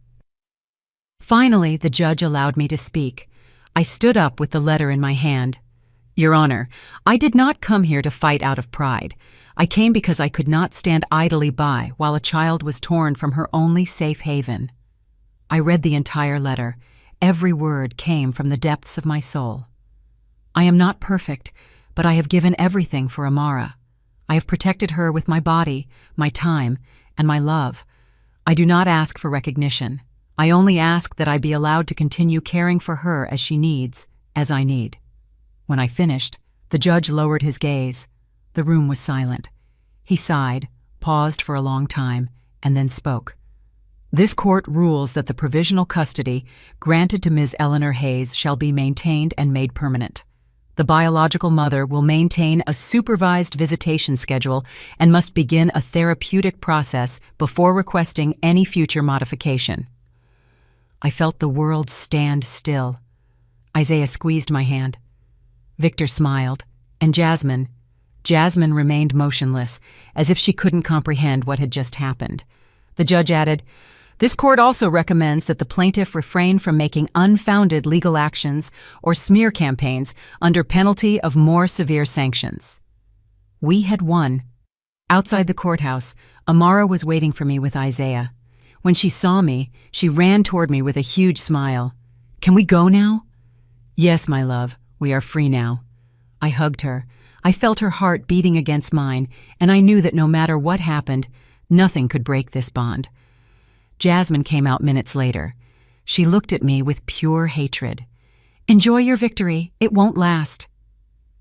Finally, the judge allowed me to speak. I stood up with the letter in my hand. "Your Honor, I did not come here to fight out of pride. I came because I could not stand idly by while a child was torn from her only safe haven." I read the entire letter. Every word came from the depths of my soul. "I am not perfect, but I have given everything for Amara. I have protected her with my body, my time, and my love. I do not ask for recognition. I only ask that I be allowed to continue caring for her as she needs, as I need." When I finished, the judge lowered his gaze. The room was silent. He sighed, paused for a long time, and then spoke. "This court rules that the provisional custody granted to Ms. Eleanor Hayes shall be maintained and made permanent. The biological mother will maintain a supervised visitation schedule and must begin a therapeutic process before requesting any future modification." I felt the world stand still. Isaiah squeezed my hand. Victor smiled, and Jasmine remained motionless, as if she couldn't comprehend what had just happened. The judge added, "This court also recommends that the plaintiff refrain from making unfounded legal actions or smear campaigns under penalty of more severe sanctions." We had won. Outside the courthouse, Amara was waiting for me with Isaiah. When she saw me, she ran toward me with a huge smile. "Can we go now?" "Yes, my love, we are free now." I hugged her. I felt her heart beating against mine, and I knew that no matter what happened, nothing could break this bond. Jasmine came out minutes later. She looked at me with pure hatred. "Enjoy your victory. It won't last."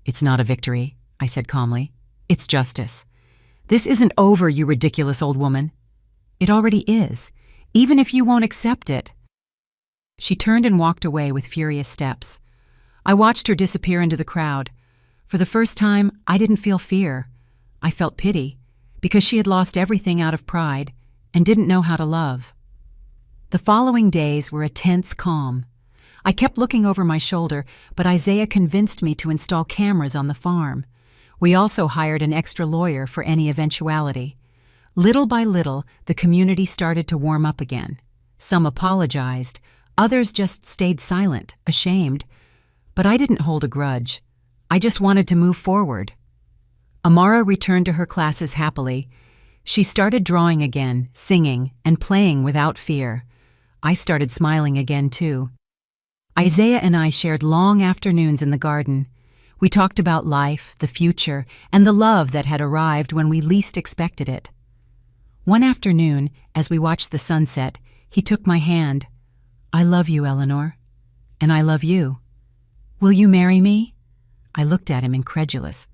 "It's not a victory," I said calmly. "It's justice. This isn't over, you ridiculous old woman." "It already is, even if you won't accept it." She turned and walked away with furious steps. I watched her disappear into the crowd. For the first time, I didn't feel fear. I felt pity, because she had lost everything out of pride and didn't know how to love. The following days were a tense calm. I kept looking over my shoulder, but Isaiah convinced me to install cameras on the farm. We also hired an extra lawyer for any eventuality. Little by little, the community started to warm up again. Some apologized, others just stayed silent, ashamed. But I didn't hold a grudge. I just wanted to move forward. Amara returned to her classes happily. She started drawing again, singing, and playing without fear. I started smiling again, too. Isaiah and I shared long afternoons in the garden. We talked about life, the future, and the love that had arrived when we least expected it. One afternoon, as we watched the sunset, he took my hand. "I love you, Eleanor. And I love you. Will you marry me?" I looked at him incredulous.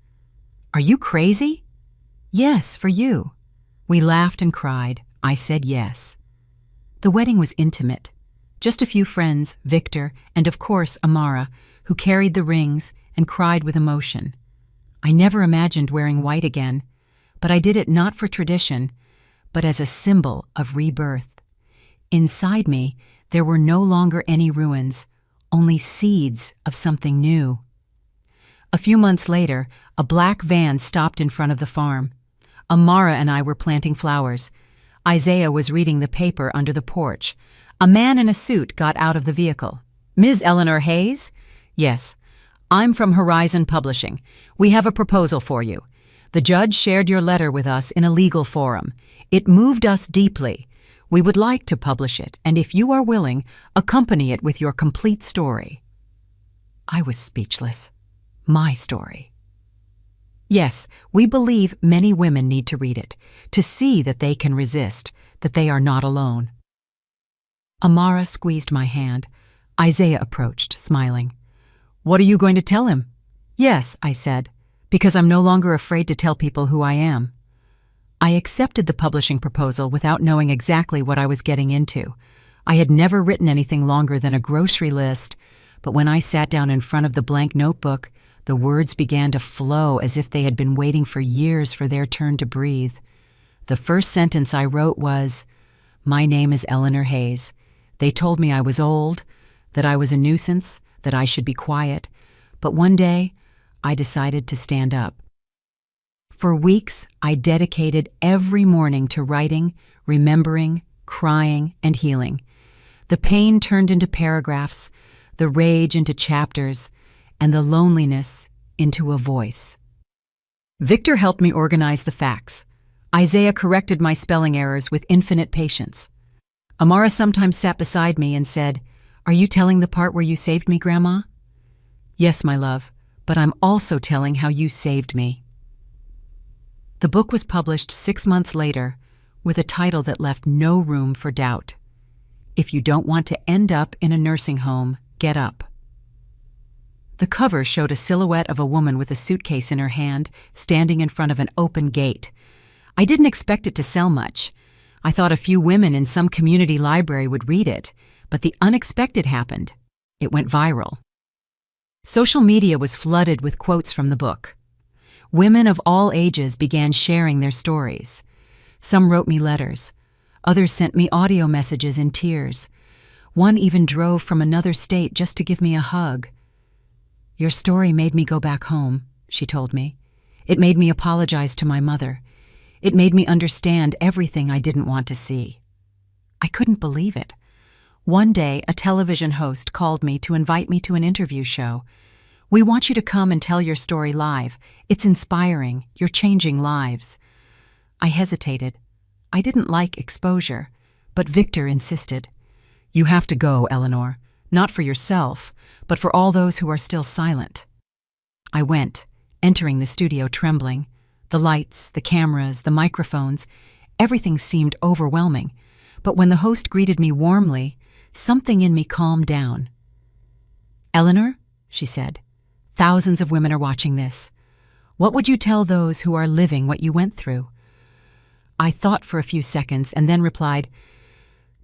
"Are you crazy?" "Yes, for you." We laughed and cried. I said yes. The wedding was intimate. Just a few friends, Victor, and of course Amara, who carried the rings and cried with emotion. I never imagined wearing white again, but I did it not for tradition, but as a symbol of rebirth. Inside me, there were no longer any ruins, only seeds of something new. A few months later, a black van stopped in front of the farm. Amara and I were planting flowers. Isaiah was reading the paper under the porch. A man in a suit got out of the vehicle. "Ms. Eleanor Hayes?" "Yes. I'm from Horizon Publishing. We have a proposal for you. The judge shared your letter with us in a legal forum. It moved us deeply. We would like to publish it, and if you are willing, accompany it with your complete story." I was speechless. My story. Yes, we believe many women need to read it, to see that they can resist, that they are not alone. Amara squeezed my hand. Isaiah approached, smiling. "What are you going to tell him?" "Yes," I said, "because I'm no longer afraid to tell people who I am." I accepted the publishing proposal without knowing exactly what I was getting into. I had never written anything longer than a grocery list, but when I sat down in front of the blank notebook, the words began to flow as if they had been waiting for years for their turn to breathe. The first sentence I wrote was, "My name is Eleanor Hayes. They told me I was old, that I was a nuisance, that I should be quiet, but one day I decided to stand up." For weeks, I dedicated every morning to writing, remembering, crying, and healing. The pain turned into paragraphs, the rage into chapters, and the loneliness into a voice. Victor helped me organize the facts. Isaiah corrected my spelling errors with infinite patience. Amara sometimes sat beside me and said, "Are you telling the part where you saved me, Grandma?" "Yes, my love, but I'm also telling how you saved me." The book was published 6 months later with a title that left no room for doubt. If you don't want to end up in a nursing home, get up. The cover showed a silhouette of a woman with a suitcase in her hand, standing in front of an open gate. I didn't expect it to sell much. I thought a few women in some community library would read it, but the unexpected happened. It went viral. Social media was flooded with quotes from the book. Women of all ages began sharing their stories. Some wrote me letters. Others sent me audio messages in tears. One even drove from another state just to give me a hug. "Your story made me go back home," she told me. "It made me apologize to my mother. It made me understand everything I didn't want to see." I couldn't believe it. One day, a television host called me to invite me to an interview show. "We want you to come and tell your story live. It's inspiring. You're changing lives." I hesitated. I didn't like exposure, but Victor insisted. "You have to go, Eleanor. Not for yourself, but for all those who are still silent." I went, entering the studio trembling. The lights, the cameras, the microphones, everything seemed overwhelming. But when the host greeted me warmly, something in me calmed down. "Eleanor," she said, "thousands of women are watching this. What would you tell those who are living what you went through?" I thought for a few seconds and then replied,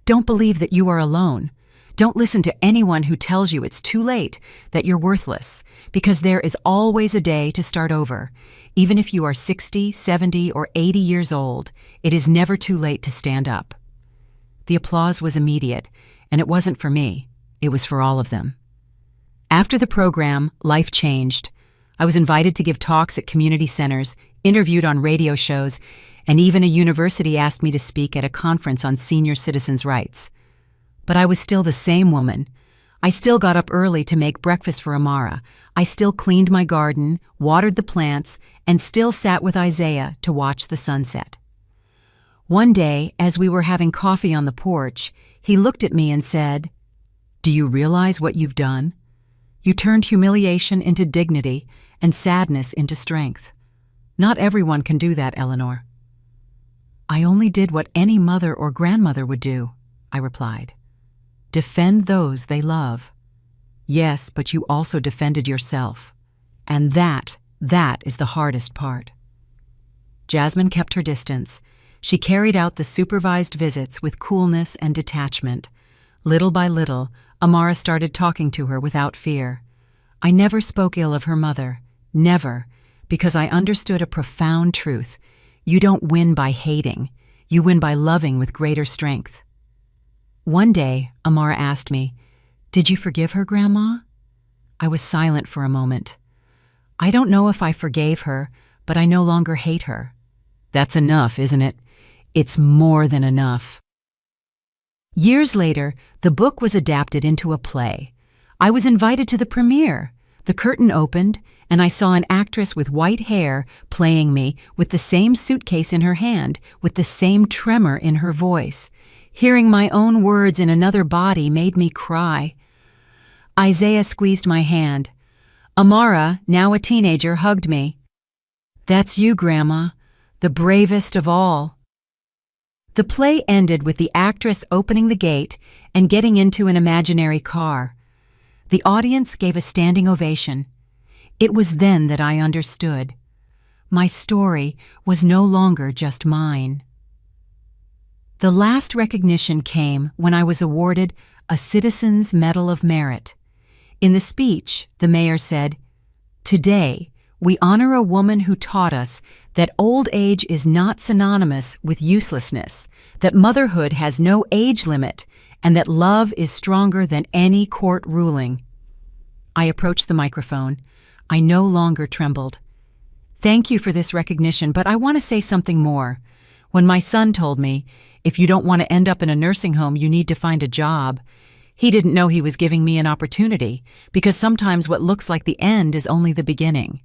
"Don't believe that you are alone. Don't listen to anyone who tells you it's too late, that you're worthless, because there is always a day to start over. Even if you are 60, 70, or 80 years old, it is never too late to stand up." The applause was immediate, and it wasn't for me. it was for all of them. After the program, life changed. I was invited to give talks at community centers, interviewed on radio shows, and even a university asked me to speak at a conference on senior citizens' rights. But I was still the same woman. I still got up early to make breakfast for Amara. I still cleaned my garden, watered the plants, and still sat with Isaiah to watch the sunset. One day, as we were having coffee on the porch, he looked at me and said, "Do you realize what you've done? You turned humiliation into dignity and sadness into strength. Not everyone can do that, Eleanor." "I only did what any mother or grandmother would do," I replied. "Defend those they love." "Yes, but you also defended yourself. And that is the hardest part." Jasmine kept her distance. She carried out the supervised visits with coolness and detachment. Little by little, Amara started talking to her without fear. I never spoke ill of her mother. Never, because I understood a profound truth. You don't win by hating. You win by loving with greater strength. One day, Amara asked me, "Did you forgive her, Grandma?" I was silent for a moment. "I don't know if I forgave her, but I no longer hate her." "That's enough, isn't it?" "It's more than enough." Years later, the book was adapted into a play. I was invited to the premiere. The curtain opened, and I saw an actress with white hair playing me with the same suitcase in her hand, with the same tremor in her voice. Hearing my own words in another body made me cry. Isaiah squeezed my hand. Amara, now a teenager, hugged me. "That's you, Grandma, the bravest of all." The play ended with the actress opening the gate and getting into an imaginary car. The audience gave a standing ovation. It was then that I understood. My story was no longer just mine. The last recognition came when I was awarded a Citizen's Medal of Merit. In the speech, the mayor said, "Today, we honor a woman who taught us that old age is not synonymous with uselessness, that motherhood has no age limit, and that love is stronger than any court ruling." I approached the microphone. I no longer trembled. "Thank you for this recognition, but I want to say something more. When my son told me, if you don't want to end up in a nursing home, you need to find a job, he didn't know he was giving me an opportunity, because sometimes what looks like the end is only the beginning."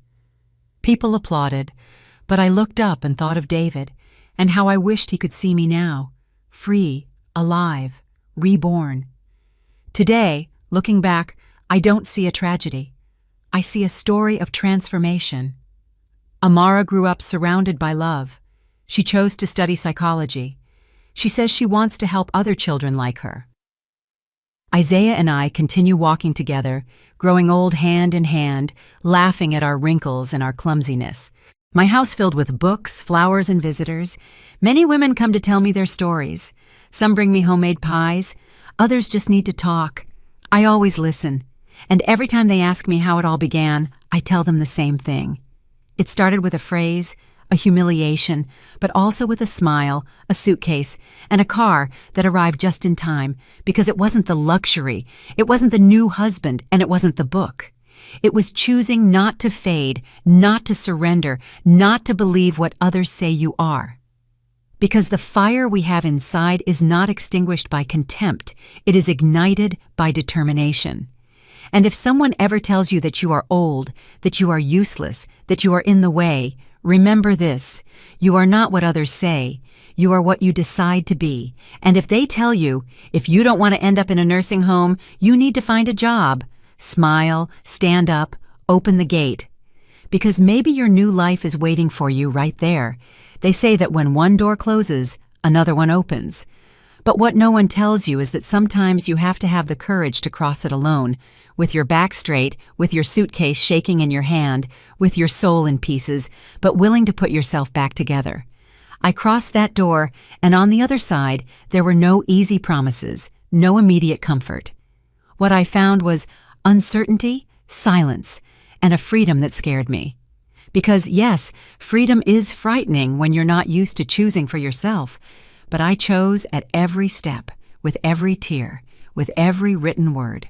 People applauded, but I looked up and thought of David, and how I wished he could see me now, free, alive, reborn. Today, looking back, I don't see a tragedy. I see a story of transformation. Amara grew up surrounded by love. She chose to study psychology. She says she wants to help other children like her. Isaiah and I continue walking together, growing old hand in hand, laughing at our wrinkles and our clumsiness. My house filled with books, flowers, and visitors. Many women come to tell me their stories. Some bring me homemade pies. Others just need to talk. I always listen. And every time they ask me how it all began, I tell them the same thing. It started with a phrase, a humiliation, but also with a smile, a suitcase, and a car that arrived just in time, because it wasn't the luxury, it wasn't the new husband, and it wasn't the book. It was choosing not to fade, not to surrender, not to believe what others say you are. Because the fire we have inside is not extinguished by contempt, it is ignited by determination. And if someone ever tells you that you are old, that you are useless, that you are in the way, remember this: you are not what others say. You are what you decide to be. And if they tell you, if you don't want to end up in a nursing home, you need to find a job, smile, stand up, open the gate. Because maybe your new life is waiting for you right there. They say that when one door closes, another one opens. But what no one tells you is that sometimes you have to have the courage to cross it alone, with your back straight, with your suitcase shaking in your hand, with your soul in pieces, but willing to put yourself back together. I crossed that door, and on the other side, there were no easy promises, no immediate comfort. What I found was uncertainty, silence, and a freedom that scared me. Because yes, freedom is frightening when you're not used to choosing for yourself, but I chose at every step, with every tear, with every written word.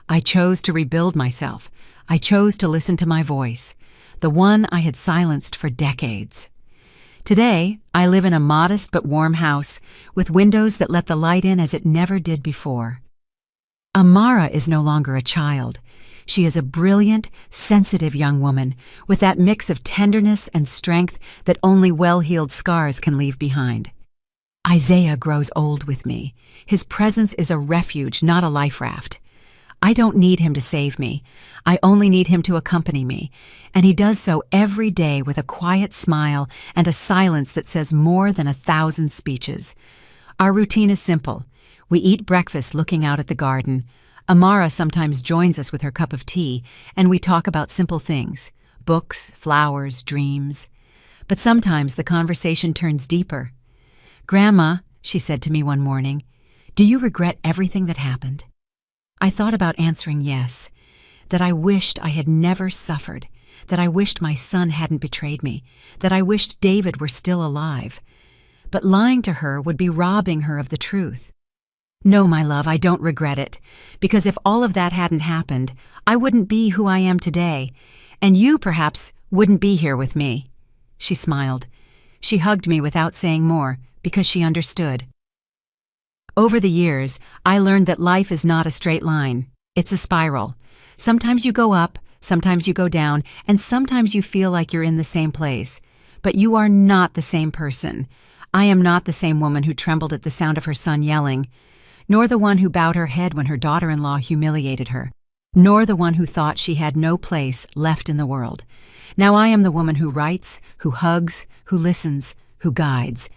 I chose to rebuild myself. I chose to listen to my voice, the one I had silenced for decades. Today, I live in a modest but warm house with windows that let the light in as it never did before. Amara is no longer a child. She is a brilliant, sensitive young woman with that mix of tenderness and strength that only well-healed scars can leave behind. Isaiah grows old with me. His presence is a refuge, not a life raft. I don't need him to save me. I only need him to accompany me, and he does so every day with a quiet smile and a silence that says more than 1,000 speeches. Our routine is simple. We eat breakfast looking out at the garden. Amara sometimes joins us with her cup of tea, and we talk about simple things, books, flowers, dreams. But sometimes the conversation turns deeper. "Grandma," she said to me one morning, "do you regret everything that happened?" I thought about answering yes, that I wished I had never suffered, that I wished my son hadn't betrayed me, that I wished David were still alive. But lying to her would be robbing her of the truth. No, my love, I don't regret it, because if all of that hadn't happened, I wouldn't be who I am today, and you perhaps wouldn't be here with me. She smiled. She hugged me without saying more, because she understood. Over the years, I learned that life is not a straight line. It's a spiral. Sometimes you go up, sometimes you go down, and sometimes you feel like you're in the same place. But you are not the same person. I am not the same woman who trembled at the sound of her son yelling, nor the one who bowed her head when her daughter-in-law humiliated her, nor the one who thought she had no place left in the world. Now I am the woman who writes, who hugs, who listens, who guides.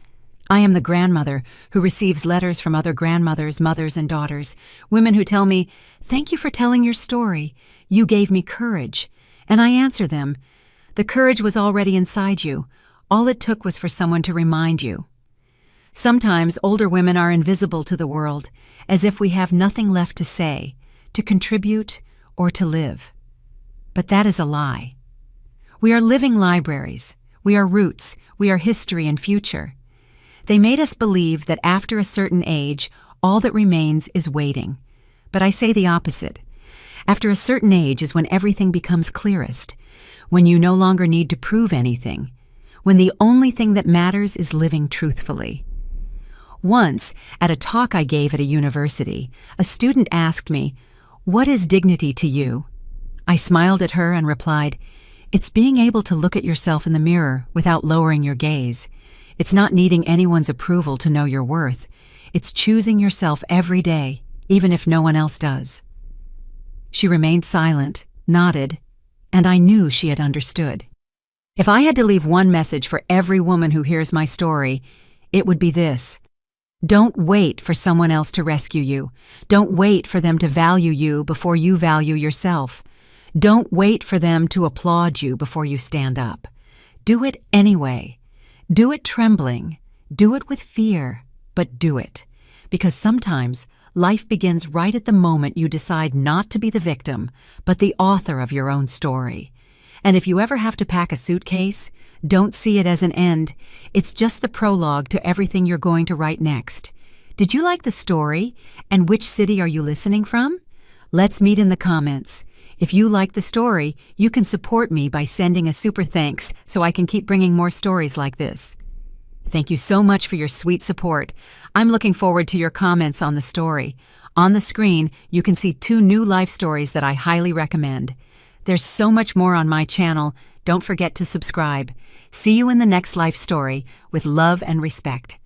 I am the grandmother who receives letters from other grandmothers, mothers, and daughters, women who tell me, "Thank you for telling your story. You gave me courage." And I answer them, "The courage was already inside you. All it took was for someone to remind you." Sometimes older women are invisible to the world, as if we have nothing left to say, to contribute, or to live. But that is a lie. We are living libraries. We are roots. We are history and future. They made us believe that after a certain age, all that remains is waiting. But I say the opposite. After a certain age is when everything becomes clearest, when you no longer need to prove anything, when the only thing that matters is living truthfully. Once, at a talk I gave at a university, a student asked me, "What is dignity to you?" I smiled at her and replied, "It's being able to look at yourself in the mirror without lowering your gaze. It's not needing anyone's approval to know your worth. It's choosing yourself every day, even if no one else does." She remained silent, nodded, and I knew she had understood. If I had to leave one message for every woman who hears my story, it would be this. Don't wait for someone else to rescue you. Don't wait for them to value you before you value yourself. Don't wait for them to applaud you before you stand up. Do it anyway. Do it trembling. Do it with fear, but do it. Because sometimes life begins right at the moment you decide not to be the victim, but the author of your own story. And if you ever have to pack a suitcase, don't see it as an end. It's just the prologue to everything you're going to write next. Did you like the story? And which city are you listening from? Let's meet in the comments. If you like the story, you can support me by sending a super thanks so I can keep bringing more stories like this. Thank you so much for your sweet support. I'm looking forward to your comments on the story. On the screen, you can see 2 new life stories that I highly recommend. There's so much more on my channel. Don't forget to subscribe. See you in the next life story with love and respect.